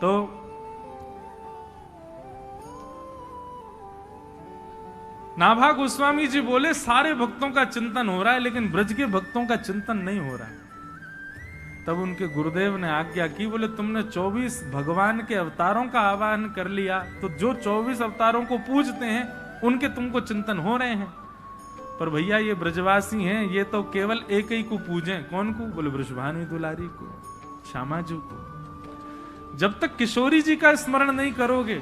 तो नाभा गोस्वामी जी बोले सारे भक्तों का चिंतन हो रहा है लेकिन ब्रज के भक्तों का चिंतन नहीं हो रहा है। तब उनके गुरुदेव ने आज्ञा की, बोले तुमने 24 भगवान के अवतारों का आवाहन कर लिया तो जो 24 अवतारों को पूजते हैं उनके तुमको चिंतन हो रहे हैं, पर भैया ये ब्रजवासी हैं, ये तो केवल एक ही को पूजें। कौन को? बोले वृषभानु दुलारी को, श्यामाजू को। जब तक किशोरी जी का स्मरण नहीं करोगे,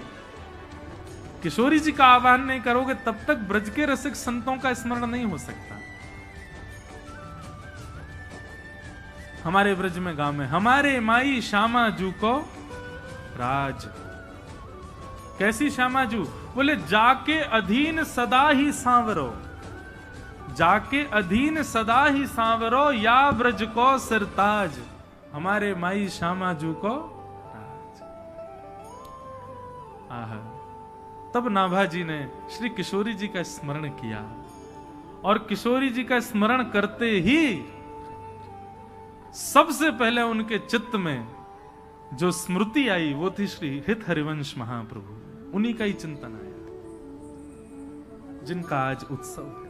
किशोरी जी का आह्वान नहीं करोगे, तब तक ब्रज के रसिक संतों का स्मरण नहीं हो सकता। हमारे ब्रज में गांव में हमारे माई श्यामा जू को राज। कैसी श्यामा जू? बोले जाके अधीन सदा ही सांवरो, जाके अधीन सदा ही सांवरो, या ब्रज को सिरताज। हमारे माई श्यामा जू को राज। आहा, तब नाभा जी ने श्री किशोरी जी का स्मरण किया और किशोरी जी का स्मरण करते ही सबसे पहले उनके चित्त में जो स्मृति आई वो थी श्री हित हरिवंश महाप्रभु। उन्हीं का ही चिंतन आया जिनका आज उत्सव है।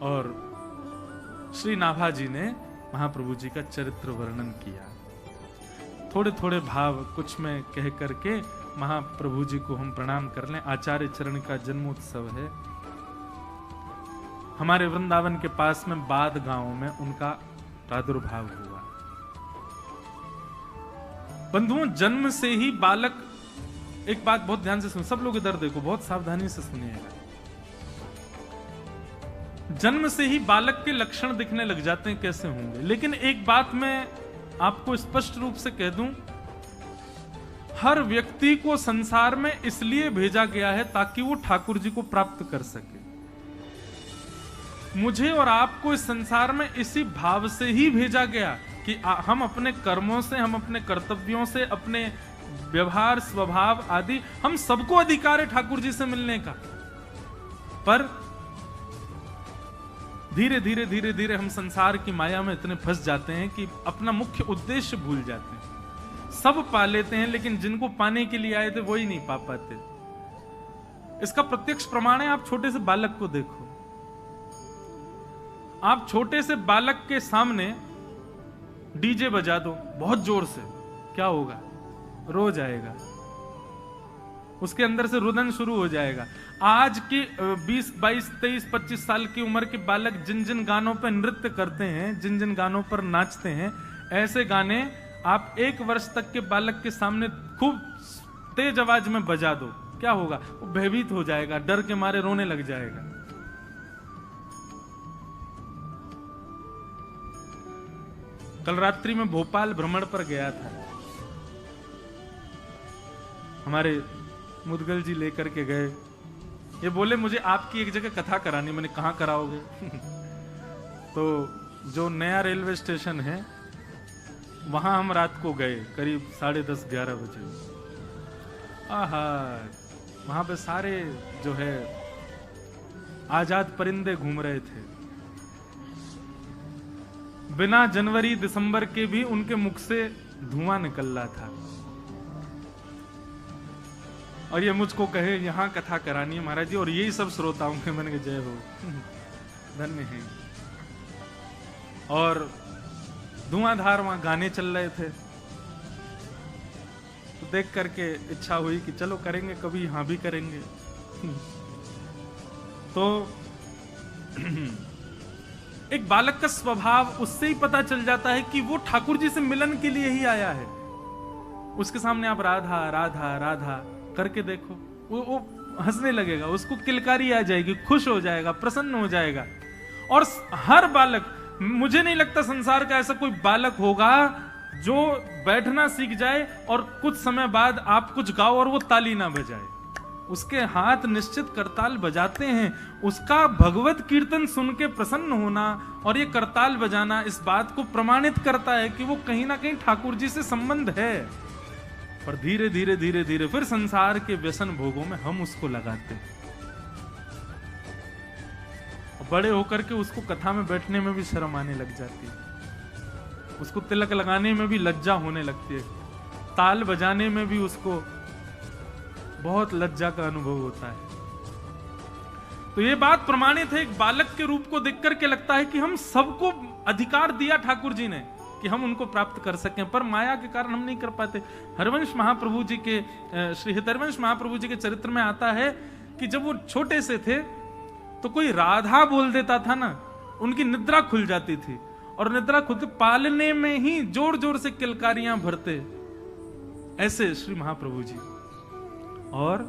और श्री नाभा जी ने महाप्रभु जी का चरित्र वर्णन किया। थोड़े थोड़े भाव कुछ में कह करके महाप्रभु जी को हम प्रणाम कर लें। आचार्य चरण का जन्मोत्सव है। हमारे वृंदावन के पास में बाद गांव में उनका प्रादुर्भाव हुआ। बंधुओं, जन्म से ही बालक, एक बात बहुत ध्यान से सुन, सब लोग इधर देखो, बहुत सावधानी से सुनिएगा। जन्म से ही बालक के लक्षण दिखने लग जाते हैं, कैसे होंगे। लेकिन एक बात मैं आपको स्पष्ट रूप से कह दूं, हर व्यक्ति को संसार में इसलिए भेजा गया है ताकि वो ठाकुर जी को प्राप्त कर सके। मुझे और आपको इस संसार में इसी भाव से ही भेजा गया कि हम अपने कर्मों से, हम अपने कर्तव्यों से, अपने व्यवहार स्वभाव आदि, हम सबको अधिकार है ठाकुर जी से मिलने का। पर धीरे धीरे धीरे धीरे हम संसार की माया में इतने फंस जाते हैं कि अपना मुख्य उद्देश्य भूल जाते हैं। सब पा लेते हैं लेकिन जिनको पाने के लिए आए थे वही नहीं पा पाते। इसका प्रत्यक्ष प्रमाण है, आप छोटे से बालक को देखो। आप छोटे से बालक के सामने डीजे बजा दो बहुत जोर से, क्या होगा? रो जाएगा, उसके अंदर से रुदन शुरू हो जाएगा। आज के 20, 22, 23, 25 साल की उम्र के बालक जिन जिन गानों पर नृत्य करते हैं, जिन जिन गानों पर नाचते हैं, ऐसे गाने आप 1 वर्ष तक के बालक के सामने खूब तेज आवाज में बजा दो, क्या होगा? वो भयभीत हो जाएगा, डर के मारे रोने लग जाएगा। कल रात्रि में भोपाल भ्रमण पर गया था, हमारे मुदगल जी लेकर के गए। ये बोले मुझे आपकी एक जगह कथा करानी। मैंने कहाँ कराओगे? तो जो नया रेलवे स्टेशन है वहां हम रात को गए, करीब 10:30, 11 बजे। आहा, वहां पे सारे जो है आजाद परिंदे घूम रहे थे। बिना जनवरी दिसंबर के भी उनके मुख से धुआं निकल रहा था। और ये मुझको कहे यहाँ कथा करानी है महाराज जी, और यही सब श्रोताओं के मन के जय हो, धन्य है। और धुआंधार वहां गाने चल रहे थे, तो देख करके इच्छा हुई कि चलो करेंगे, कभी यहां भी करेंगे। तो एक बालक का स्वभाव उससे ही पता चल जाता है कि वो ठाकुर जी से मिलन के लिए ही आया है। उसके सामने आप राधा राधा राधा करके देखो, वो हंसने लगेगा, उसको किलकारी आ जाएगी, खुश हो जाएगा, प्रसन्न हो जाएगा। और हर बालक, मुझे नहीं लगता संसार का ऐसा कोई बालक होगा जो बैठना सीख जाए और कुछ समय बाद आप कुछ गाओ और वो ताली ना बजाए। उसके हाथ निश्चित करताल बजाते हैं। उसका भगवत कीर्तन सुन के प्रसन्न होना और ये करताल बजाना इस बात को प्रमाणित करता है कि वो कहीं ना कहीं ठाकुर जी से संबंध है। पर धीरे धीरे धीरे धीरे फिर संसार के व्यसन भोगों में हम उसको लगाते हैं। बड़े होकर के उसको कथा में बैठने में भी शर्म आने लग जाती है। उसको तिलक लगाने में भी लज्जा होने लगती है, ताल बजाने में भी उसको बहुत लज्जा का अनुभव होता है। तो ये बात प्रमाणित है, एक बालक के रूप को देख करके लगता है कि हम सबको अधिकार दिया ठाकुर जी ने कि हम उनको प्राप्त कर सकें, पर माया के कारण हम नहीं कर पाते। हरिवंश महाप्रभु जी के श्री हरिवंश महाप्रभु जी के चरित्र में आता है कि जब वो छोटे से थे तो कोई राधा बोल देता था ना, उनकी निद्रा खुल जाती थी, और निद्रा खुद पालने में ही जोर जोर से किलकारियां भरते, ऐसे श्री महाप्रभु जी। और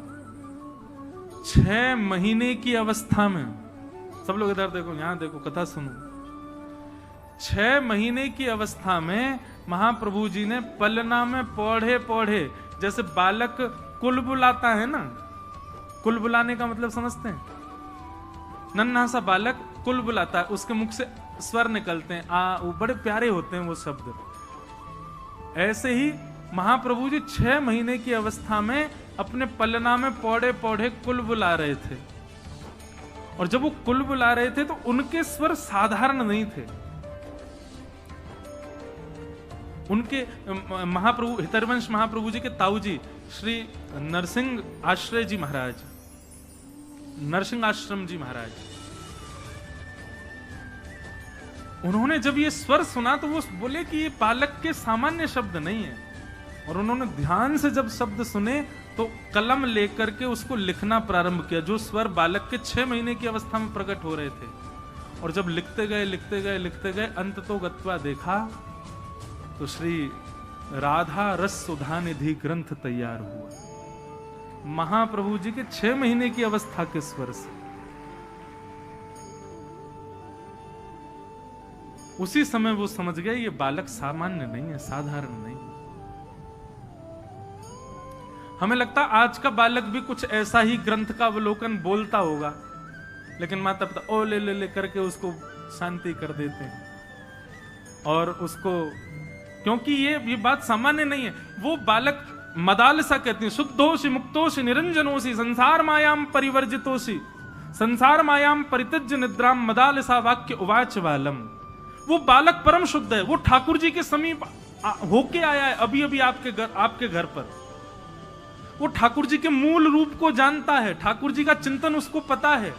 6 महीने की अवस्था में, सब लोग इधर देखो, यहां देखो, कथा सुनो, 6 महीने की अवस्था में महाप्रभु जी ने पलना में पौधे पौधे, जैसे बालक कुल बुलाता है ना, कुल बुलाने का मतलब समझते हैं, नन्हा सा बालक कुल बुलाता है, उसके मुख से स्वर निकलते हैं, वो बड़े प्यारे होते हैं वो शब्द। ऐसे ही महाप्रभु जी 6 महीने की अवस्था में अपने पलना में पौधे पौधे कुल बुला रहे थे, और जब वो कुल बुला रहे थे तो उनके स्वर साधारण नहीं थे। उनके महाप्रभु हितरवंश महाप्रभु जी के ताऊ जी श्री नरसिंह आश्रय जी महाराज, नरसिंह आश्रम जी महाराज, उन्होंने जब ये स्वर सुना तो वो बोले कि ये बालक के सामान्य शब्द नहीं है, और उन्होंने ध्यान से जब शब्द सुने तो कलम लेकर के उसको लिखना प्रारंभ किया, जो स्वर बालक के 6 महीने की अवस्था में प्रकट हो रहे थे। और जब लिखते गए लिखते गए लिखते गए, अंत तो गत्वा देखा तो श्री राधा रस सुधा निधि ग्रंथ तैयार हुआ, महाप्रभु जी के 6 महीने की अवस्था के स्वर से। उसी समय वो समझ गए ये बालक सामान्य नहीं है, साधारण नहीं है। हमें लगता आज का बालक भी कुछ ऐसा ही ग्रंथ का अवलोकन बोलता होगा, लेकिन माता पिता ओ ले ले ले करके उसको शांति कर देते हैं, और उसको, क्योंकि ये बात सामान्य नहीं है। वो बालक मदालसा कहते हैं, शुद्धोषि मुक्तोषि निरंजनोषि संसार मायाम परिवर्जितोषि संसार मायाम परित्यज्य निद्राम मदालसा वाक्य उवाच बालम। वो बालक परम शुद्ध है, वो ठाकुर जी के समीप होके आया है अभी अभी आपके घर पर। वो ठाकुर जी के मूल रूप को जानता है, ठाकुर जी का चिंतन उसको पता है।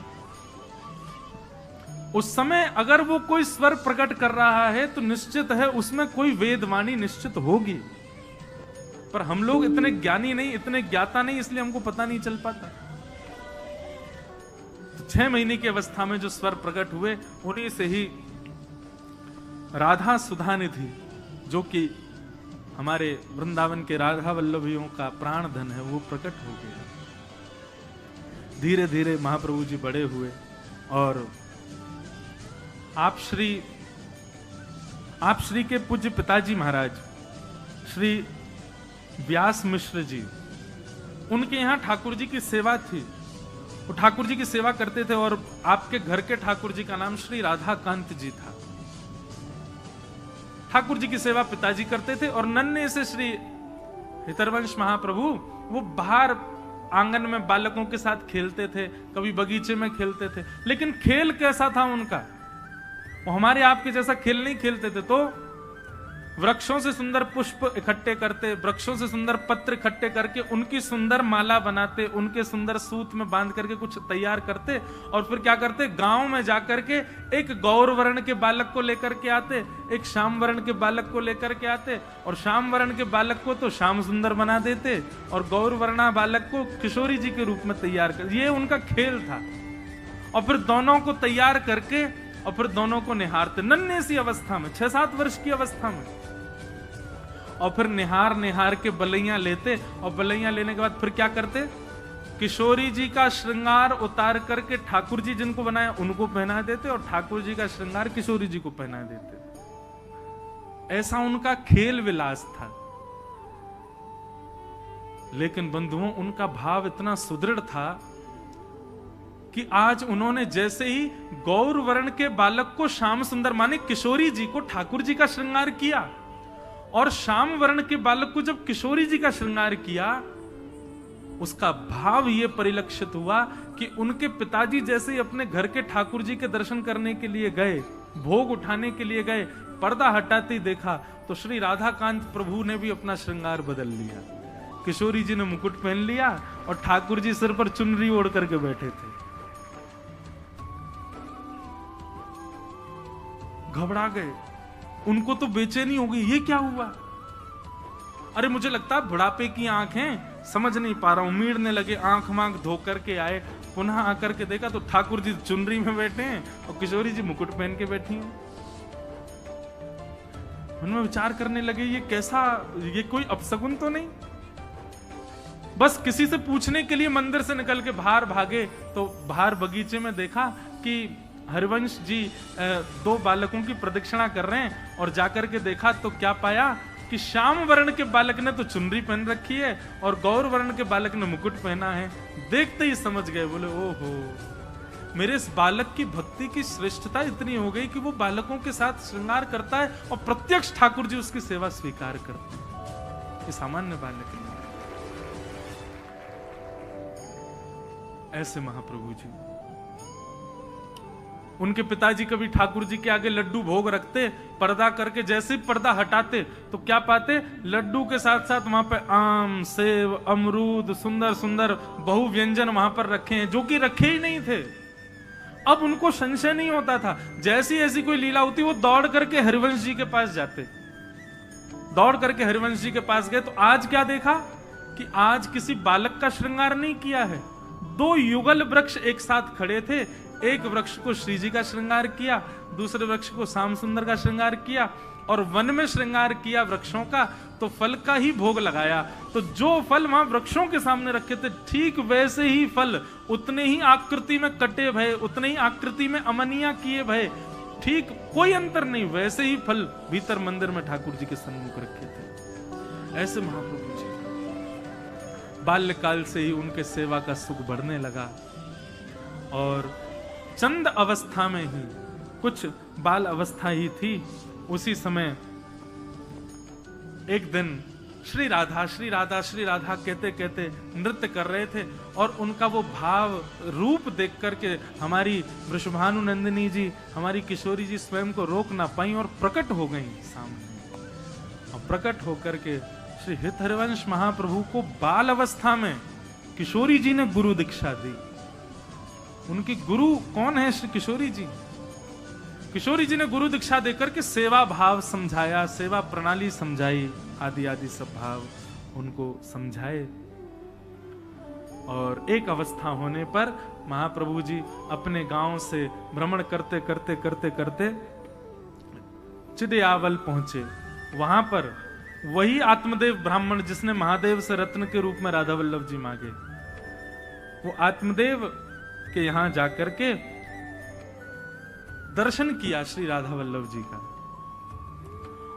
उस समय अगर वो कोई स्वर प्रकट कर रहा है तो निश्चित है उसमें कोई वेदवाणी निश्चित होगी, पर हम लोग इतने ज्ञानी नहीं, इतने ज्ञाता नहीं, इसलिए हमको पता नहीं चल पाता। तो 6 महीने की अवस्था में जो स्वर प्रकट हुए, उन्हीं से ही राधा सुधा निधि, जो कि हमारे वृंदावन के राधा वल्लभियों का प्राण धन है, वो प्रकट हो गया। धीरे धीरे महाप्रभु जी बड़े हुए, और आप श्री के पूज्य पिताजी महाराज श्री व्यास मिश्र जी, उनके यहाँ ठाकुर जी की सेवा थी, वो ठाकुर जी की सेवा करते थे, और आपके घर के ठाकुर जी का नाम श्री राधाकांत जी था। ठाकुर जी की सेवा पिताजी करते थे, और नन्हे से श्री हितरवंश महाप्रभु वो बाहर आंगन में बालकों के साथ खेलते थे, कभी बगीचे में खेलते थे। लेकिन खेल कैसा था उनका, वो हमारे आपके जैसा खेल नहीं खेलते थे। तो वृक्षों से सुंदर पुष्प इकट्ठे करते, वृक्षों से सुंदर पत्र इकट्ठे करके उनकी सुंदर माला बनाते, उनके सुंदर सूत में बांध करके कुछ तैयार करते, और फिर क्या करते, गांव में जाकर के एक गौर वर्ण के बालक को लेकर के आते, एक श्याम वर्ण के बालक को लेकर के आते, और श्याम वर्ण के बालक को तो श्याम सुंदर बना देते, और गौर वर्णा बालक को किशोरी जी के रूप में तैयार कर, ये उनका खेल था। और फिर दोनों को तैयार करके, और फिर दोनों को निहारते, नन्हे सी अवस्था में, 6-7 वर्ष की अवस्था में, और फिर निहार के बलैया लेते, और बलैया लेने के बाद फिर क्या करते, किशोरी जी का श्रृंगार उतार करके ठाकुर जी जिनको बनाया उनको पहना देते, और ठाकुर जी का श्रृंगार किशोरी जी को पहना देते। ऐसा उनका खेल विलास था। लेकिन बंधुओं, उनका भाव इतना सुदृढ़ था कि आज उन्होंने जैसे ही गौर वर्ण के बालक को श्याम सुंदर, माने किशोरी जी को ठाकुर जी का श्रृंगार किया, और श्याम वर्ण के बालक को जब किशोरी जी का श्रृंगार किया, उसका भाव यह परिलक्षित हुआ कि उनके पिताजी जैसे ही अपने घर के ठाकुर जी के दर्शन करने के लिए गए, भोग उठाने के लिए गए, पर्दा हटाते ही देखा तो श्री राधाकांत प्रभु ने भी अपना श्रृंगार बदल लिया। किशोरी जी ने मुकुट पहन लिया और ठाकुर जी सिर पर चुनरी ओढ़ करके बैठे थे। घबरा गए, उनको तो बेचैनी हो गई, ये क्या हुआ? अरे मुझे लगता है बुढ़ापे की आंखें, समझ नहीं पा रहा हूं। उम्मीदने लगे, आंख मांख धो करके आए, पुनः आकर के देखा तो ठाकुर जी चुनरी में बैठे हैं और किशोरी जी मुकुट पहन के बैठी हैं। उनमें विचार करने लगे, ये कैसा, ये कोई अपशगुन तो नहीं? बस किसी से पूछने के लिए मंदिर से निकल के बाहर भागे तो बाहर बगीचे में देखा कि हरिवंश जी 2 बालकों की प्रदक्षिणा कर रहे हैं और जाकर के देखा तो क्या पाया कि श्याम वर्ण के बालक ने तो चुनरी पहन रखी है और गौर वर्ण के बालक ने मुकुट पहना है। देखते ही समझ गए, बोले ओहो, मेरे इस बालक की भक्ति की श्रेष्ठता इतनी हो गई कि वो बालकों के साथ श्रृंगार करता है और प्रत्यक्ष ठाकुर जी उसकी सेवा स्वीकार करते हैं। ये सामान्य बालक नहीं। ऐसे महाप्रभु जी, उनके पिताजी कभी ठाकुर जी के आगे लड्डू भोग रखते, पर्दा करके जैसे ही पर्दा हटाते तो क्या पाते, लड्डू के साथ साथ वहां पे आम, सेब, अमरूद, सुंदर सुंदर बहु व्यंजन वहां पर रखे हैं जो कि रखे ही नहीं थे। अब उनको संशय नहीं होता था, जैसी ऐसी कोई लीला होती वो दौड़ करके हरिवंश जी के पास जाते। दौड़ करके हरिवंश जी के पास गए तो आज क्या देखा कि आज किसी बालक का श्रृंगार नहीं किया है। 2 युगल वृक्ष एक साथ खड़े थे, एक वृक्ष को श्री जी का श्रृंगार किया, दूसरे वृक्ष को श्याम सुंदर का श्रृंगार किया और वन में श्रृंगार किया वृक्षों का, तो फल का ही भोग लगाया। तो जो फल वहां वृक्षों के सामने रखे थे ठीक वैसे ही फल उतने ही आकृति में कटे भये, उतने ही आकृति में अमनिया किए भये, ठीक कोई अंतर नहीं, वैसे ही फल भीतर मंदिर में ठाकुर जी के सन्मुख रखे थे। ऐसे महाप्रभु जी बाल्यकाल से ही उनके सेवा का सुख बढ़ने लगा और चंद अवस्था में ही, कुछ बाल अवस्था ही थी, उसी समय एक दिन श्री राधा श्री राधा श्री राधा कहते कहते नृत्य कर रहे थे और उनका वो भाव रूप देख करके हमारी वृषभानु नंदिनी जी, हमारी किशोरी जी स्वयं को रोक ना पाई और प्रकट हो गई सामने। और प्रकट होकर के श्री हित हरिवंश महाप्रभु को बाल अवस्था में किशोरी जी ने गुरु दीक्षा दी। उनकी गुरु कौन है? श्री किशोरी जी। किशोरी जी ने गुरु दीक्षा देकर के सेवा भाव समझाया, सेवा प्रणाली समझाई, आदि आदि सब भाव उनको समझाए। और एक अवस्था होने पर महाप्रभु जी अपने गांव से भ्रमण करते करते करते करते चिदयावल पहुंचे। वहां पर वही आत्मदेव ब्राह्मण जिसने महादेव से रत्न के रूप में राधा वल्लभ जी मांगे, वो आत्मदेव के यहां जाकर के दर्शन किया श्री राधा वल्लभ जी का।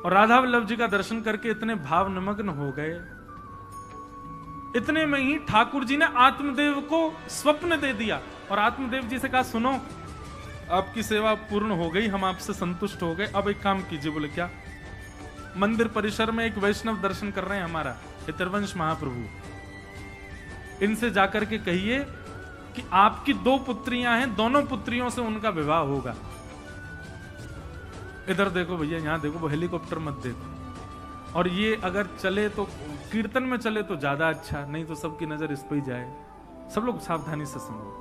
और राधा वल्लभ जी का दर्शन करके इतने भाव निमग्न हो गए, इतने में ही ठाकुर जी ने आत्मदेव को स्वप्न दे दिया और आत्मदेव जी से कहा, सुनो आपकी सेवा पूर्ण हो गई, हम आपसे संतुष्ट हो गए, अब एक काम कीजिए। बोले क्या? मंदिर परिसर में एक वैष्णव दर्शन कर रहे हैं हमारा हितरवंश महाप्रभु, इनसे जाकर के कहिए कि आपकी 2 पुत्रियां हैं, दोनों पुत्रियों से उनका विवाह होगा। इधर देखो भैया, यहां देखो, वो हेलीकॉप्टर मत देखो। और ये अगर चले तो कीर्तन में चले तो ज्यादा अच्छा, नहीं तो सबकी नजर इस पर ही जाए। सब लोग सावधानी से सुनो।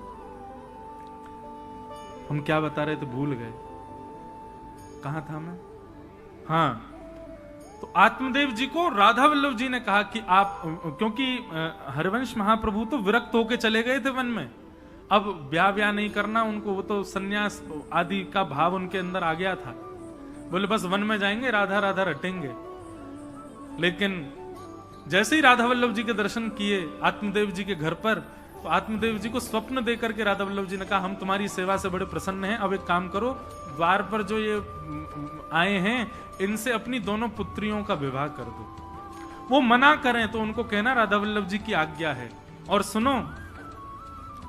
हम क्या बता रहे थे भूल गए, कहां था मैं? हाँ, तो आत्मदेव जी को राधा वल्लभ जी ने कहा कि आप, क्योंकि हरिवंश महाप्रभु तो विरक्त होके चले गए थे वन में, अब ब्याह नहीं करना उनको, वो तो सन्यास आदि का भाव उनके अंदर आ गया था। बोले बस वन में जाएंगे, राधा राधा रटेंगे। लेकिन जैसे ही राधा वल्लभ जी के दर्शन किए आत्मदेव जी के घर पर, तो आत्मदेव जी को स्वप्न देकर के राधा वल्लभ जी ने कहा, हम तुम्हारी सेवा से बड़े प्रसन्न हैं, अब एक काम करो, द्वार पर जो ये आए हैं इनसे अपनी दोनों पुत्रियों का विवाह कर दो। वो मना करें तो उनको कहना राधा वल्लभ जी की आज्ञा है, और सुनो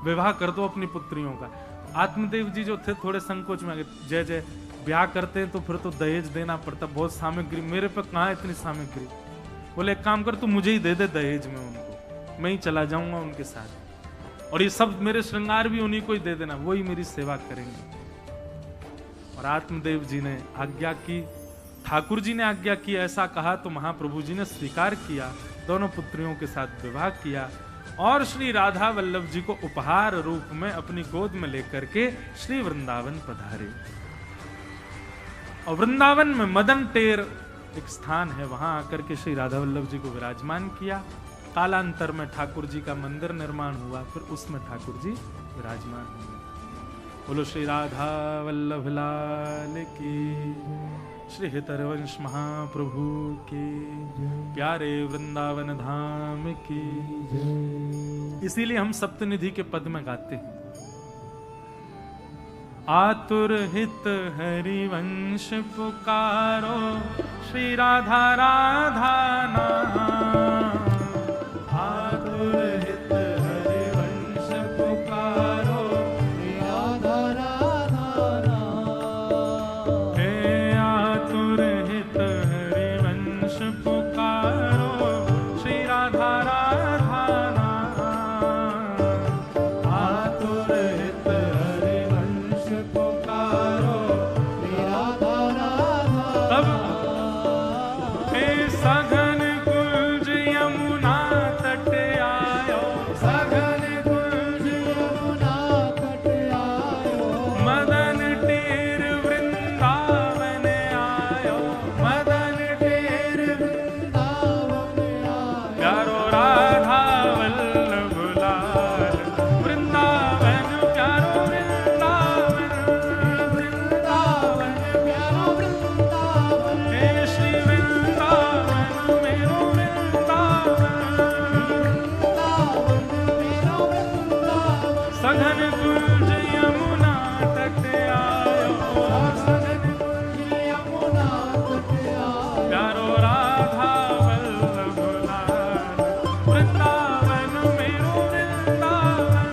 विवाह कर दो अपनी पुत्रियों का। आत्मदेव जी जो थे थोड़े संकोच में आ गए, जय जय, ब्याह करते हैं तो फिर तो दहेज देना पड़ता, बहुत सामग्री, मेरे पे कहाँ इतनी सामग्री। बोले एक काम कर, तू मुझे ही दे दे दहेज में उनको, मैं ही चला जाऊंगा उनके साथ, और ये सब मेरे श्रृंगार भी उन्हीं को ही दे देना, वही मेरी सेवा करेंगे। और आत्मदेव जी ने आज्ञा की ठाकुर जी ने आज्ञा की, ऐसा कहा तो महाप्रभु जी ने स्वीकार किया, दोनों पुत्रियों के साथ विवाह किया और श्री राधा वल्लभ जी को उपहार रूप में अपनी गोद में लेकर के श्री वृंदावन पधारे। और वृंदावन में मदन टेर एक स्थान है, वहां आकर के श्री राधा वल्लभ जी को विराजमान किया। कालांतर में ठाकुर जी का मंदिर निर्माण हुआ, फिर उसमें ठाकुर जी विराजमान हुए। बोलो श्री राधा वल्लभ लाल की, श्री हितरवंश महाप्रभु की, प्यारे वृंदावन धाम की। इसीलिए हम सप्तनिधि के पद में गाते हैं, आतुर हित हरिवंश पुकारो, श्री राधा राधा नाम। आतुर हित हरिवंश पुकारो, श्री राधा राधा नाम। हे आतुर हित हरिवंश पुकारो, श्री राधा राधा नाम। आतुर हित हरिवंश पुकारो, श्री राधा राधा। अब हे सघन कुंज यमुना तट आयो, सघन कुंज यमुना तट आयो। मदन टेर वृंदावन आयो, मदन टेर वृंदावन आयो। प्यारो राधा वल्लभ लाल, वृंदावन प्यारो वृंदावन, वृंदावन प्यारो वृंदावन। हे श्री वृंदावन मेरो वृंदावन, वृंदावन मेरो वृंदावन। सघन कुंज यमुना तट आयो, सघन कुंज यमुना तट आयो। प्यारो राधा वल्लभ लाल, वृंदावन मेरो वृंदावन,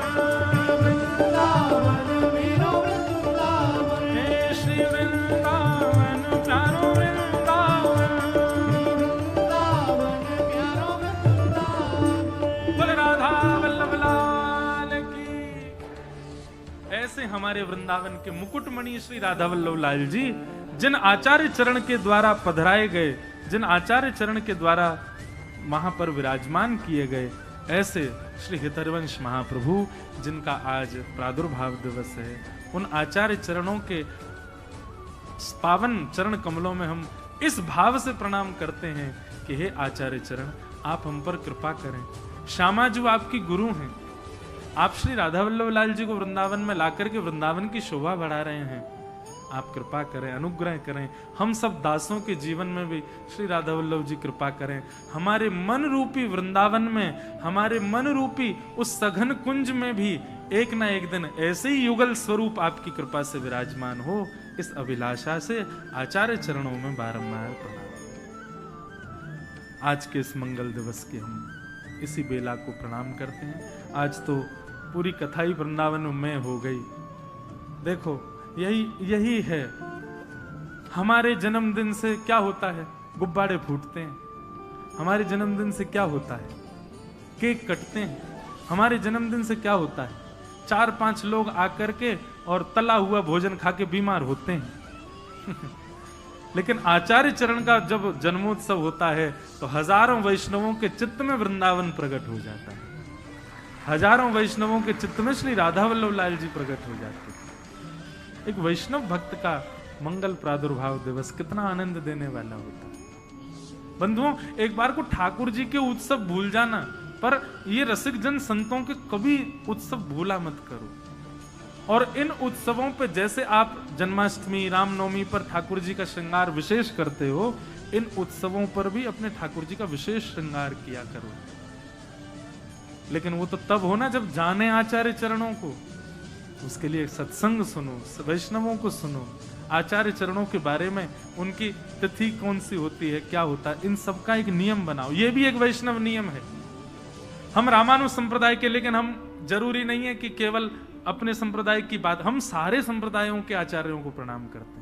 वृंदावन मेरो वृंदावन। हे श्री वृंदावन प्यारो वृंदावन, वृंदावन प्यारो वृंदावन। बोल राधा वल्लभ लाल की। ऐसे हमारे वृंदावन के मुकुटमणि श्री राधा वल्लभ लाल जी, जिन आचार्य चरण के द्वारा पधराए गए, जिन आचार्य चरण के द्वारा वहां पर विराजमान किए गए, ऐसे श्री हितरवंश महाप्रभु जिनका आज प्रादुर्भाव दिवस है, उन आचार्य चरणों के पावन चरण कमलों में हम इस भाव से प्रणाम करते हैं कि हे आचार्य चरण, आप हम पर कृपा करें। श्यामाजू आपकी गुरु हैं, आप श्री राधा वल्लभ लाल जी को वृंदावन में लाकर के वृंदावन की शोभा बढ़ा रहे हैं। आप कृपा करें, अनुग्रह करें, हम सब दासों के जीवन में भी श्री राधा वल्लभ जी कृपा करें। हमारे मन रूपी वृंदावन में, हमारे मन रूपी उस सघन कुंज में भी एक ना एक दिन ऐसे ही युगल स्वरूप आपकी कृपा से विराजमान हो, इस अभिलाषा से आचार्य चरणों में बारंबार प्रणाम। आज के इस मंगल दिवस के हम इसी बेला को प्रणाम करते हैं। आज तो पूरी कथा ही वृंदावन में हो गई। देखो, यही है हमारे जन्मदिन से क्या होता है, गुब्बारे फूटते हैं। हमारे जन्मदिन से क्या होता है, केक कटते हैं। हमारे जन्मदिन से क्या होता है, 4-5 लोग आकर के और तला हुआ भोजन खा के बीमार होते हैं। लेकिन आचार्य चरण का जब जन्मोत्सव होता है तो हजारों वैष्णवों के चित्त में वृंदावन प्रकट हो जाता है। हजारों वैष्णवों के चित्त में श्री राधा वल्लभ लाल जी प्रकट हो जाते हैं। एक वैष्णव भक्त का मंगल प्रादुर्भाव दिवस कितना आनंद देने वाला होता है। बंधुओं, एक बार को ठाकुर जी के उत्सव भूल जाना, पर ये रसिक जन संतों के कभी उत्सव भूला मत करो। और इन उत्सवों पे जैसे आप जन्माष्टमी, रामनवमी पर ठाकुर जी का श्रृंगार विशेष करते हो, इन उत्सवों पर भी अपने ठाकुर जी का विशेष श्रृंगार किया करो। लेकिन वो तो तब हो ना जब जाने आचार्य चरणों को। उसके लिए सत्संग सुनो, वैष्णवों को सुनो, आचार्य चरणों के बारे में, उनकी तिथि कौन सी होती है, क्या होता है, इन सब का एक नियम बनाओ। ये भी एक वैष्णव नियम है। हम रामानुज संप्रदाय के, लेकिन हम जरूरी नहीं है कि केवल अपने संप्रदाय की बात, हम सारे संप्रदायों के आचार्यों को प्रणाम करते हैं।